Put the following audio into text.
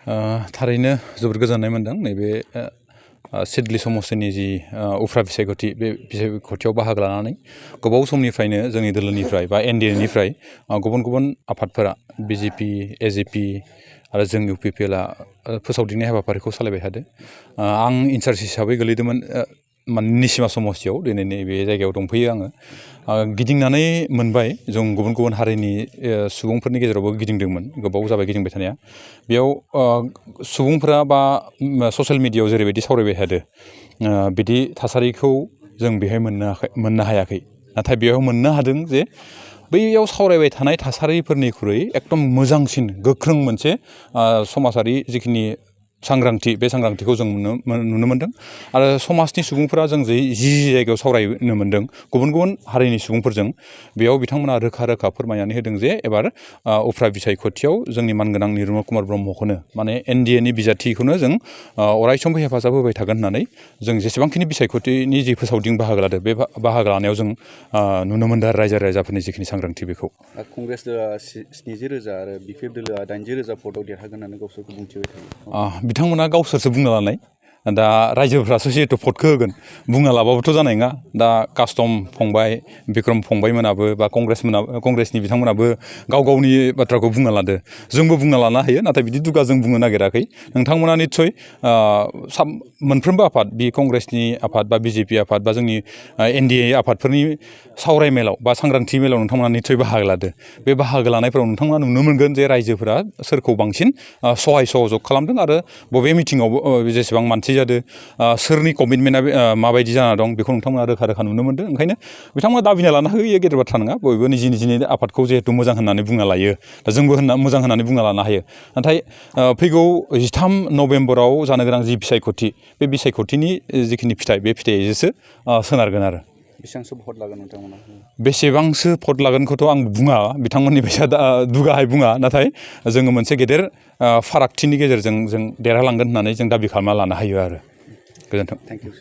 थारैनो जोबोद गोजोननाय मोनदों नैबे सिडली समस्टिनि जि उफ्रा बिसायख'थि बे बिसायख'थियाव बाहागो लानानै गोबाव समनिफ्रायनो जोंनि दोलोनिफ्राय बा एनडिएनिफ्राय गुबुन गुबुन आफादफोरा बिजेपि एजेपि आरो जों इउपिपिएलआ फोसावदिंनाय हाबाफारिखौ सालायबाय थादों। आं इनचार्ज हिसाबै गोलैदोंमोन निसिमा समस्टियाव दिनै नैबे जायगायाव दंफैयो आङो। गिदिंनानै मोनबाय जों गुबुन गुबुन हारिनि सुबुंफोरनि गेजेरावबो गिदिंदोंमोन, गोबाव जाबाय गिदिंबाय थानाया। बेयाव सुबुंफोरा बा ससियेल मिडियायाव जेरैबायदि सावरायबाय थादों बिदि थासारिखौ जों बेहाय मोननो हायाखै। नाथाय बेयाव मोननो हादों जे बैयाव सावरायबाय थानाय थासारिफोरनिख्रुइ एकदम मोजांसिन गोख्रों मोनसे समाजारि जिखिनि सांग्रांथि बे सांग्रांथिखौ जों नुनो मोनदों। आरो समाजनि सुबुंफोरा जों जि जायगायाव सावरायनो मोनदों गुबुन गुबुन हारिनि सुबुंफोरजों, बेयाव बिथांमोना रोखा रोखा फोरमायनानै होदों जे एबार उफ्रा बिसायख'थियाव जोंनि मानगोनां निर्मल कुमार ब्रह्मखौनो माने एनडिएनि बिजाथिखौनो जों अरायसमबो हेफाजाब होबाय थागोन होननानै जों जेसेबांखिनि बिसायख'थिनि जि फोसावदिं बाहागो लादों बे बाहागो लानायाव जों नुनो मोनदों रायजो राजाफोरनि जिखिनि सांग्रांथि बेखौ। कंग्रेस दोलोआ 70,000 आरो बिपिएफ दोलोआ 80,000 भटआव देरहागोन होननानै गावसोरखौ बुंथिबाय थायो। बिथांमोना गावसोरसो बुंना लानाय, दा रायजोफ्रासो जिहेतु भटखौ होगोन बुंना लाबाबोथ' जानाय नङा। दा कास्टम फंबाय बिक्रम फंबायमोनाबो बा कंग्रेसनि बिथांमोनाबो गाव गावनि बाथ्राखौ बुंना लादो, जोंबो बुंना लानो हायो, नाथाय बिदि दुगा जों बुंनो नागिराखै। नोंथांमोना निस्सय मोनफ्रोमबो आफाद, बि कंग्रेसनि आफाद बा बिजेपि आफाद बा जोंनि एनडिए आफादफोरनि सावराय मेलाव बा सांग्रांथि मेलाव नोंथांमोना निस्सय बाहागो लादो। बे बाहागो लानायफोराव नोंथांमोना नुनो मोनगोन जे रायजोफोरा सोरखौ बांसिन सहाय सहयोग खालामदों आरो बबे मिटिङाव जेसेबां मानसि जादों, सोरनि कमिटमेन्टआ माबायदि जाना दं बेखौ नोंथांमोना रोखा रोखा नुनो मोनदों। ओंखायनो बिथांमोना दाबिना लानो होयो गेदेर बाथ्रा नङा। बयबो निजि निजिनि आफादखौ जिहेतु मोजां होननानै बुंना लायो, दा जोंबो मोजां होननानै बुंना लानो हायो। नाथाय फैगौ 13 नभेम्बराव जानो गोनां जि बिसायख'थि, बे बिसायख'थिनि जिखिनि फिथाइ बे फिथाइजोंसो सोनारगोन आरो। बेसेबांसो भट लागोन नोंथांमोना? बेसेबांसो भट लागोनखौथ' आं बुङा, बिथांमोननि बायसा दुगाहाय बुङा। नाथाय जोङो मोनसे गेदेर फारागथिनि गेजेरजों जों देरहालांगोन होननानै जों दाबि खालामना लानो हायो आरो। गोजोन्थों। Thank you.